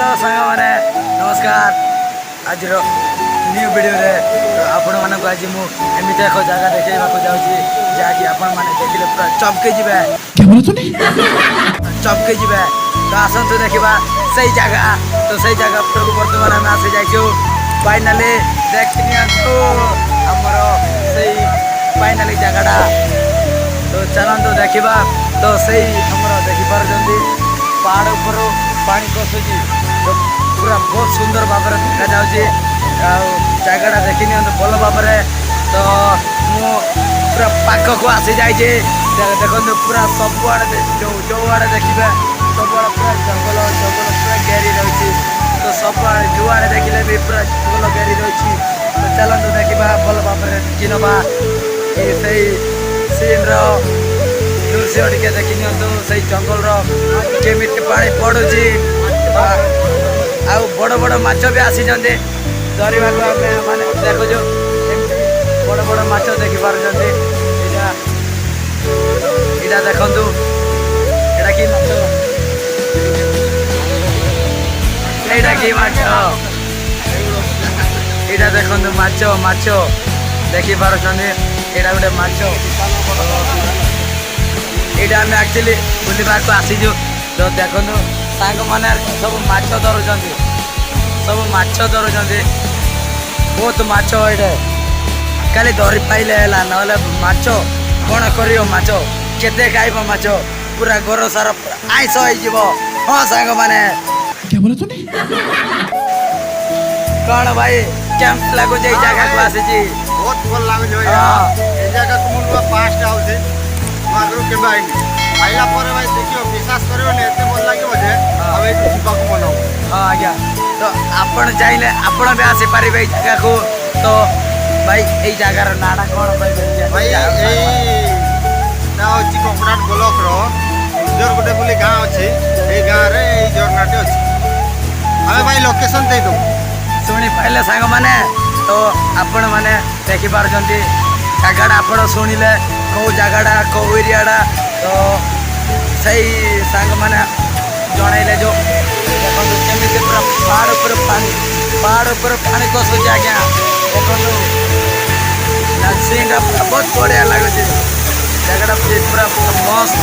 Hello सांग मैंने नमस्कार आज न्यू वीडियो रे आपण मानक आज मु एमिते एक जगह देखैबा को जाउची जाकी आपण माने देखिले पूरा चमके जिबे क्या बोला तूने? चमके जिबे तो आसंतु देखिबा सही जगह तो सही जगह पर वर्तमान हम आसे जाइछो फाइनली देखनिया तो हमरो सही फाइनली जगहडा तो चलंतो देखिबा तो सही हमरो देखि पार जंदी पहाड़ ऊपर पानी खसुची तो पूरा बहुत सुंदर भाव देखा जाऊँगी जगह देखी नि भल भाव तो मु पूरा पाखक आसी जाइए देखो पूरा सबुआड़े जो आड़े देखिए सबुआड़े पूरा जंगल जंगल पूरा घेरी रही तो सबुआड़े जुआड़े देखिले भी पूरा जंगल घेरी रही तो चलते देखा भल भाव कि नवा सही सीन दृश्य टे देखी नि जंगल केमी पा पड़ुची आउ बड़ बड़ माछ भी आसी धरवा माने देखु बड़ बड़ माछ देखी पार्टी यहाँ देखु यहाँ कि माछ यहाँ कि माछ यहाँ देखु माछ माछ देखी पार्टी यहाँ गोटे माछ यहाँ आम एक्चुअली बुलवा को आसीजु तो देखु सांग मैंने सब माछ धरुंच सब माछ धरुंच बहुत माछ ये खाली धरी पाइले है ना माछ कौन कर माछ केते खाइब माछ पूरा घर सारा आइस हो हाँ सांग मैंने क्या बोला तूने? कौन भाई केम लगुच जगह को आसी बहुत भल लगुच जगह तुम पाँच आगु के आइला भाई देखियो विश्वास करियो ने एते भल लागियो जे अबे जीवा को मनाओ हां आज्ञा तो आपण चाहिले आपण भी आसी पारिबे जगह को तो भाई एई जगह रो नाडा कोन भाई एई ना होची कोकराट ब्लॉक रो उजर गोटे बोली गांव अछि एई गांव रे एई झरनाटे अछि हमें भाई लोकेशन दे दो सुनी पाइले सांग माने तो आपण माने देखि पार जंती जगह आपण सुनिले को जगहडा को एरियाडा तो सही सांग मैंने जनइले जो देखो केमी पूरा पहाड़ ऊपर पानी खसुच आज्ञा देखो सीन बहुत बढ़िया लगुच जगह पूरा मस्त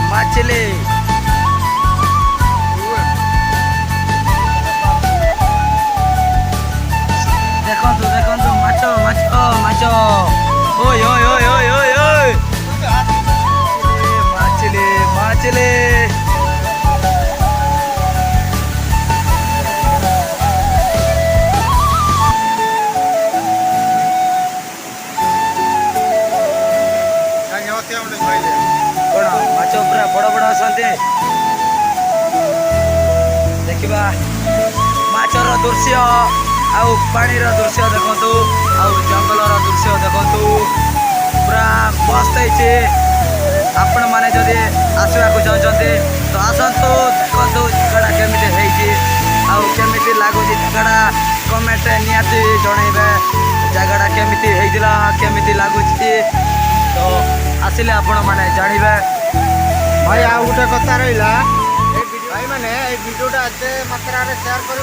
मछली देखो माछ माछ माछ ओय ओय ओय ओय ओय ओय मछली मछली कौन माछ पूरा बड़ बड़ आसते देखा माछर दृश्य आउ पानी दृश्य देखु आउ जंगल दृश्य देखु पूरा मस्त है आपण मैंने जदि आसवा चाहते तो आसतु देखु जगह केमी आमी लगुच जगह कमेंट निहाती जनइबे जगह केमी लगुच तो आसिले आपण मैंने जानवे भाई आ गोटे कथा रहा भाई मैंने भिडियोटा एत मात्रा सेयार कर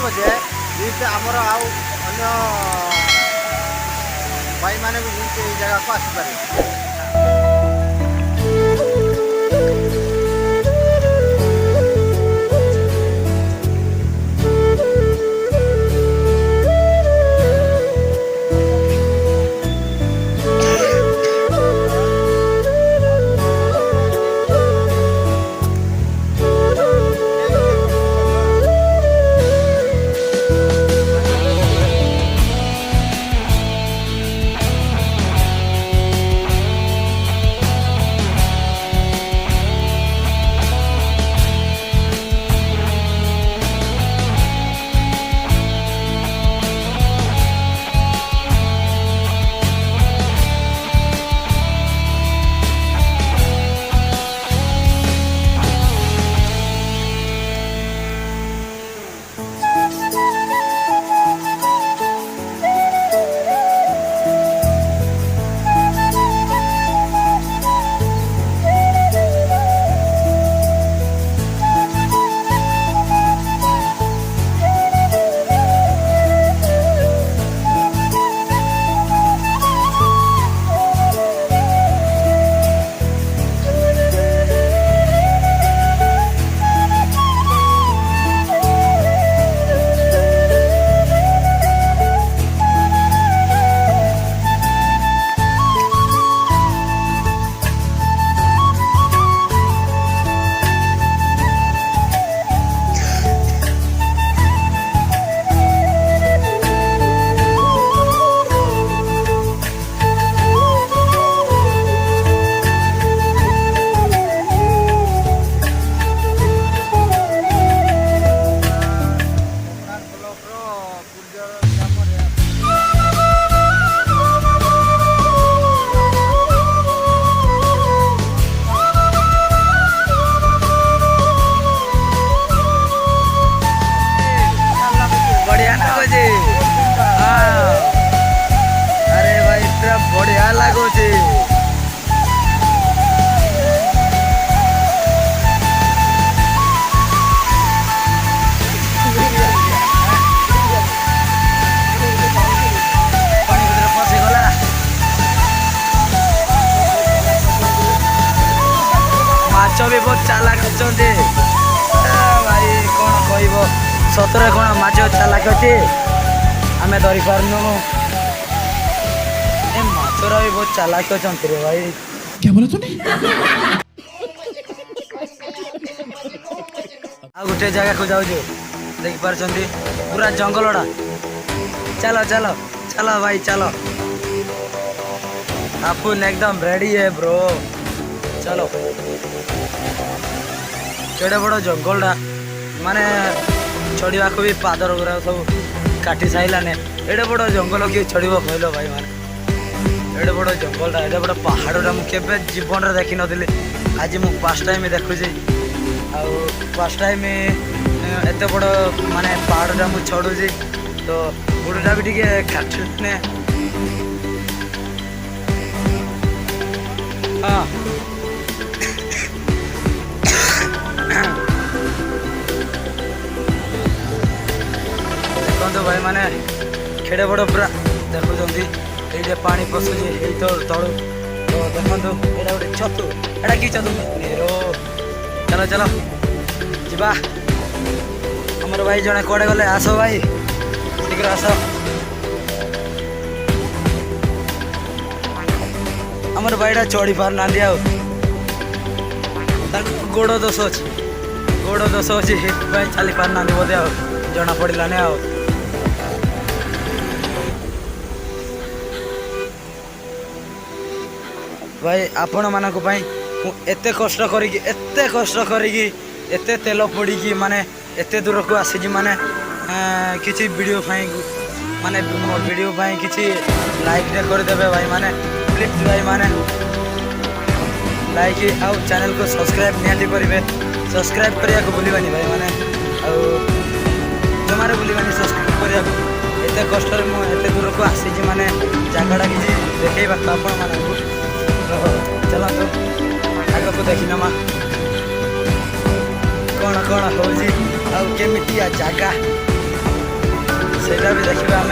आमर अन्य भाई मैंने भी जगह को आसपारे ଅଛନ୍ତି ଭାଇ କ'ଣ କହିବ ସତରେ କ'ଣ ମାଛ ଚାଲାକ ଅଛି ଆମେ ଧରିପାରୁନୁ ଏ ମାଛର ବି ବହୁତ ଚାଲାକ ଅଛନ୍ତି ରେ ଭାଇ क्या बोला तूने ଆଉ ଗୋଟେ ଜାଗାକୁ ଯାଉଛୁ ଦେଖିପାରୁଛନ୍ତି ପୁରା ଜଙ୍ଗଲଟା ଚାଲ ଚାଲ ଚାଲ ଭାଇ ଚାଲ अपन एकदम रेडी है ब्रो चलो केड़े बड़ जंगलटा माने चढ़ा को भी पादर गुरा सब काटी साइलाने एडे बड़ जंगल किए चढ़ कहल भाई माने एडे बड़ जंगलटा एडे बड़ पहाड़टा मुझे जीवन में देखी नी आज मु फर्स्ट टाइम देखुची फर्स्ट टाइम एत बड़ माने पहाड़टा मु चढ़ुची तो गोड़टा भी टे काटने हाँ देखो भाई माने खेड़े बड़ पूरा देखुं ये पानी पशुची तलू तो देखो ये गोटे छतु एटा कि छतु चलो चलो जीवा हमर भाई जड़े कड़े गले आस भाई शीघ्र आस हमर भाईटा चढ़ी पार ना गोड़ दोष अच्छी गोड़ दोष अच्छी चली पार ना बोधे जना पड़ाने भाई आपण मानक एते कष्ट करी एते तेल पड़ी माने एते दूर को आसी माने किसी वीडियो माने वीडियो किसी लाइक करदेवे भाई माने प्लीज भाई माने लाइक आउ चैनल को सब्सक्राइब निहाती करेंगे सब्सक्राइब करने को भूलवानी भाई माने जमारे भूलवानी सब्सक्राइब करने एत कष्ट एत दूर को आसी माने जगटा किसी देखा आपण मान चलतु आग को देखी नमा कौन कौन होमी जगह से भी देखा आम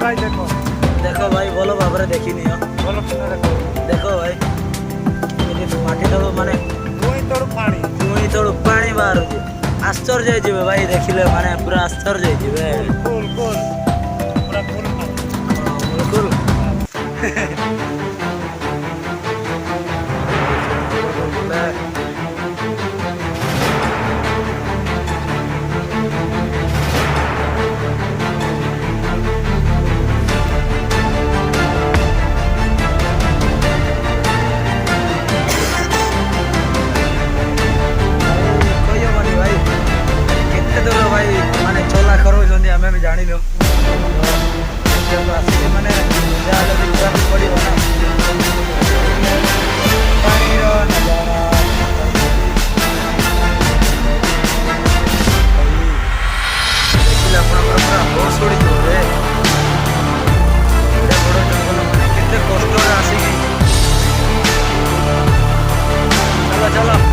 भाई देखो देखो भाई भलो भाव देखी नियो देखो भाई माटी तलू माने भूमि तलू पानी बाहर आश्चर्य हो भाई देखिले माने पूरा आश्चर्य हो बिल्कुल आम भी जान लो मैंने पड़ो देखिए पूरा बस उड़ी बड़ जंगल मैंने केते कष्ट आसिक चलो चलो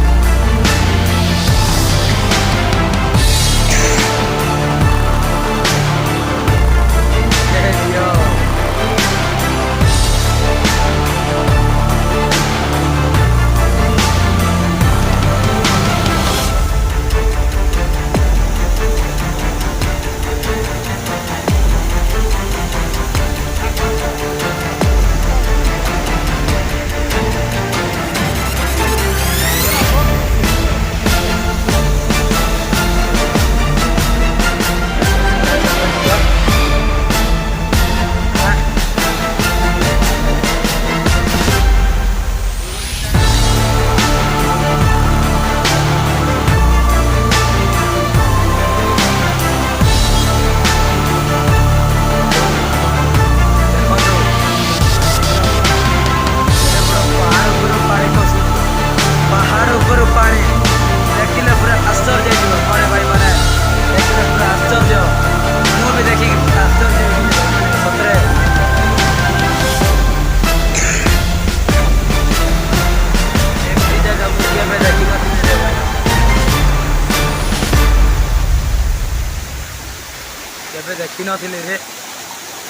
केबे देखी नथिले रे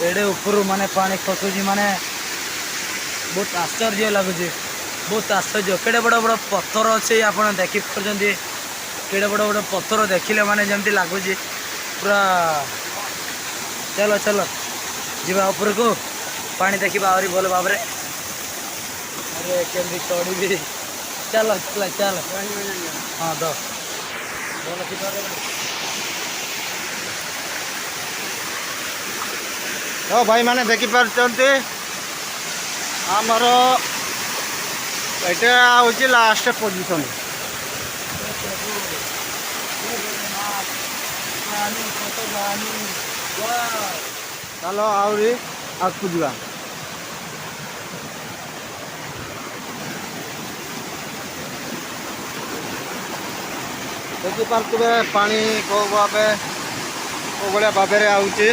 एडे ऊपर माने पानी खसुची माने बहुत आश्चर्य लगुच बहुत आश्चर्य केड़े बड़ बड़ पत्थर अच्छे आप देखी पार्टी केड़े बड़ बड़ पत्थर देखिले माने जमती लगुच पूरा चलो चलो जीवा ऊपर को पानी देखा आहरी भल भाव अरे केमती चढ़ी चलो चलो चलो हाँ दो तो भाई मैंने देखिपार आमर एटा हूँ लास्ट पोजिशन चलो आहरी आगू जा देखिपे पानी कौ भाव भाव आउची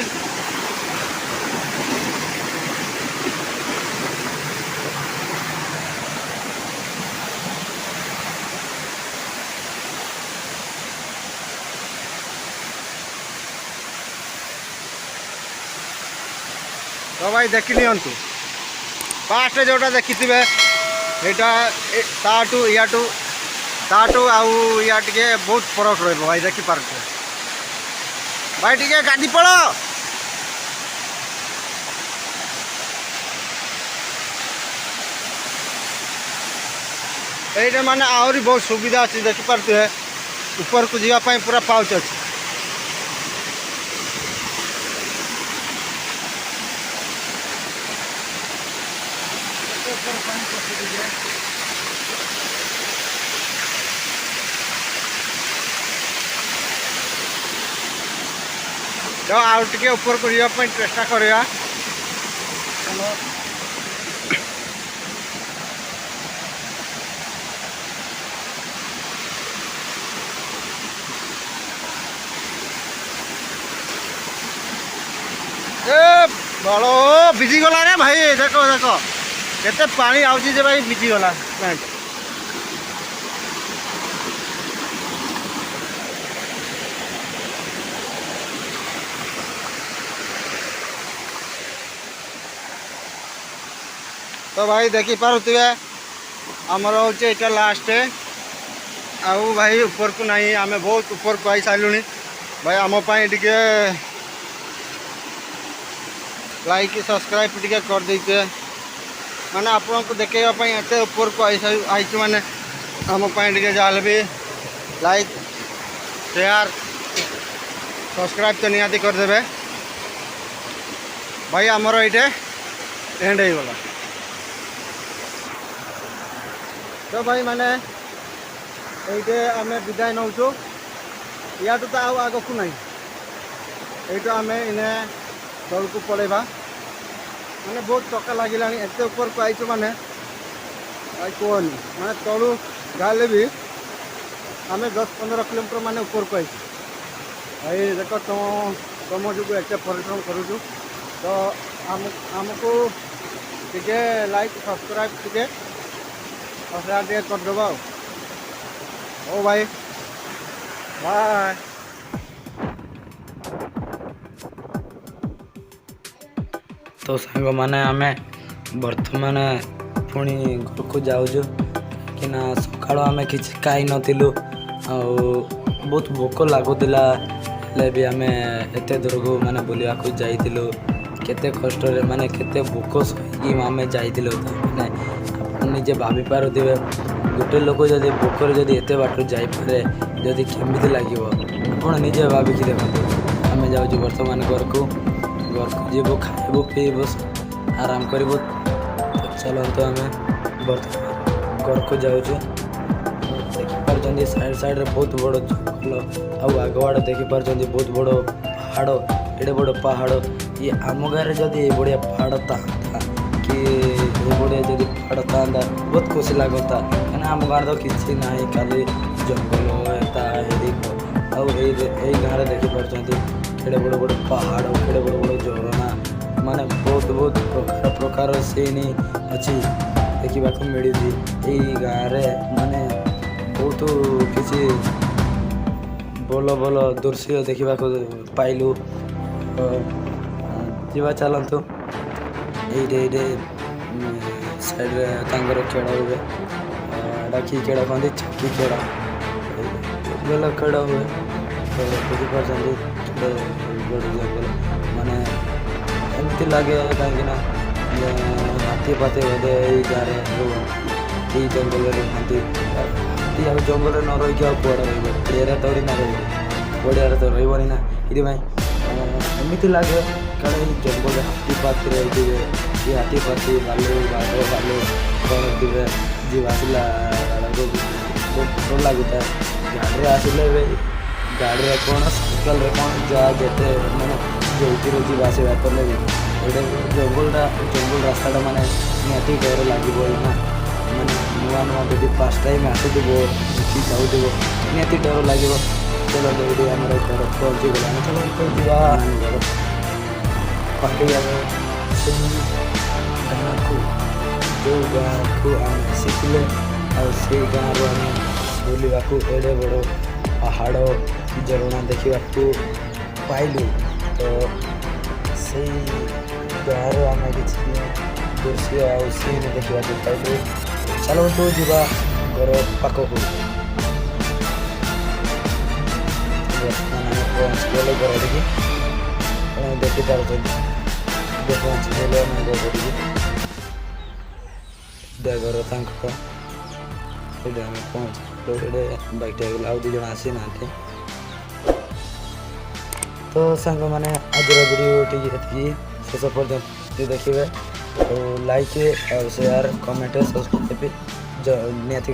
तो भाई देख नियंतु फास्ट जोटा देखी थे ताटू आउ या टे बहुत फरक रही भाई देखिपार भाई टे गाड़ी पड़ ये माने आहरी बहुत सुविधा अच्छी देखिपारे ऊपर को जावाई पूरा पाउच अच्छी तो आउ टे ऊपर को जावाई चेष्टा करवा बड़ो भिजी गला रे भाई देखो देखो केते पानी आउची जे भाई भिजी गला पैंट तो भाई देखी पारुथिबे आमर होचे एटा लास्ट आउ भाई ऊपर को नहीं आमे बहुत ऊपर को आई सालुनी भाई आम पाई टिके लाइक सब्सक्राइब टिके कर देते माने आपन को देखेवाई एत ऊपर को आई मैंने आम टे जहाँ भी लाइक शेयर सब्सक्राइब तो निहाती करदे भाई आमर ये एंड हो गला तो भाई मैंने ये आम विदाय नौ या तो आग को ना ये आम इने तल को पड़ेबा माने बहुत टका लगे एत ऊपर को आई माने कहनी माने तलू जाले भी आम 10-15 किलोमीटर माने ऊपर को आई भाई देख तुम जो एत परिश्रम करूँ तो आमको टे लाइक सब्सक्राइब टे करदेव ओ भाई बाय। तो सांग माने आमे बर्तमान पुणी घर को जाऊँ कि सकाल आम कि खाई नथिलु बहुत भोक लगुला भी आम एत दूर को माने बुलवा को जाइलु केते कष्ट माने केते भोक सही आम जाइलु माने निजे भाभी पारुथिबे गोटे लोक जदि भोकर जदि एत बाट जापे जदि केमिति लगे आप निजे भाविकी देखो आम जाऊँ बर्तमान घर को जीव खाइबू पीबू आराम करूँ तो चलते आम बर्तमान घर को जाऊँ देखिपार साइड साइड बहुत बड़ जंगल आगवाड़ देखिपार बहुत बड़ पहाड़ एडे बड़ पहाड़ ये आम गाँव जदि ये बढ़िया पहाड़ था कि बढ़िया जदि पहाड़ था बहुत खुशी लगता कहीं आम गाँव तो किसी ना खाली जंगल आई गाँव में देखिपार केड़े बड़ बड़ पहाड़ केड़े बड़ बड़ झरणा माने बहुत बहुत प्रकार प्रकार सीन अच्छी देखा मिली गाँव में माने बहुत किसी भल भल दृश्य देखा पाइलु ତ ଯିବା ଚାଲନ୍ତୁ। ଏଇଠି ସାଇଡ଼୍ରେ ତାଙ୍କର ଖେଳ ହୁଏ। ଏଇଟା କି ଖେଳ କହନ୍ତି? ଚକି ଖେଳ। ଭଲ ଖେଳ ହୁଏ। ତ ବୁଝିପାରୁଛନ୍ତି ବଡ଼ ଜଙ୍ଗଲ ମାନେ ଏମିତି ଲାଗେ କାହିଁକିନା ହାତୀ ପାତି ବୋଧେ ଏଇ ଗାଁରେ ଏଇ ଜଙ୍ଗଲରେ ରୁହନ୍ତି। ହାତୀ ଆଉ ଜଙ୍ଗଲରେ ନ ରହିକି ଆଉ କୁଆଡ଼େ ରହିବ? ପଡ଼ିଆରେ ତୋଡ଼ି ନା ରହିବ, ପଡ଼ିଆରେ ତ ରହିବନି ନା। ସେଥିପାଇଁ ଏମିତି ଲାଗେ କାରଣ ଏଇ ଜଙ୍ଗଲରେ ହାତୀ ପାତି ରହିଥିବେ। ଏ ହାତୀ ପାତି ଭାଲୁ କ'ଣ ଥିବେ ଯିବା ଆସିଲା ଭଲ ଲାଗୁଥାଏ। ଗାଡ଼ିରେ ଆସିଲେ ଏବେ ଗାଡ଼ିରେ କ'ଣ ସାଇକେଲରେ କ'ଣ ଯାହା ଯେତେ ମାନେ ଯେଉଁଥିରେ ଯିବା ଆସିବା କଲେ ବି ଏଇଟା ଜଙ୍ଗଲ ରାସ୍ତାଟା ମାନେ ନିହାତି ଡର ଲାଗିବ ନା। ମାନେ ନୂଆ ଯଦି ଫାର୍ଷ୍ଟ ଟାଇମ୍ ଆସୁଥିବ କି ଯାଉଥିବ ନିହାତି ଡର ଲାଗିବ। ଚାଲ ଏଇଠି ଆମର ଘର ପହଞ୍ଚିଗଲାଣି। ଚାଲ ଯିବା ଘର ପାଖେଇ ଆମେ ସେଇ ଗାଁକୁ ଯେଉଁ ଗାଁକୁ ଆମେ ଆସିଥିଲେ ଆଉ ସେଇ ଗାଁରୁ ଆମେ ବୁଲିବାକୁ ଏଡ଼େ ବଡ଼ ପାହାଡ଼ ଝରଣା ଦେଖିବାକୁ ପାଇଲୁ। ତ ସେଇ ଗାଁରୁ ଆମେ କିଛି ଦୃଶ୍ୟ ଆଉ ସିନ୍ ଦେଖିବାକୁ ପାଇଲୁ। ଚାଲନ୍ତୁ ଯିବା ଘର ପାଖକୁ। ବର୍ତ୍ତମାନ ଆମେ ପହଞ୍ଚିଗଲେ ଘର ଟିକି। ଆପଣ ଦେଖିପାରୁଛନ୍ତି ପହଞ୍ଚିଗଲେ ଆମେ ଘର ଟିକି। ଘର ତାଙ୍କର ଏଇଟା ଆମେ ପହଞ୍ଚିଲୁ। ଏଇଟା ବାଇକ୍ଟା ହେଇଗଲା। ଆଉ 2 ଜଣ ଆସିନାହାନ୍ତି। ତ ସାଙ୍ଗମାନେ ଆଜିର ଭିଡ଼ିଓ ଟିକେ ଏତିକି ଶେଷ ପର୍ଯ୍ୟନ୍ତ ଦେଖିବେ। ଆଉ ଲାଇକ୍ ଆଉ ସେୟାର କମେଣ୍ଟ ସବସ୍କ୍ରାଇବ୍ ନିହାତି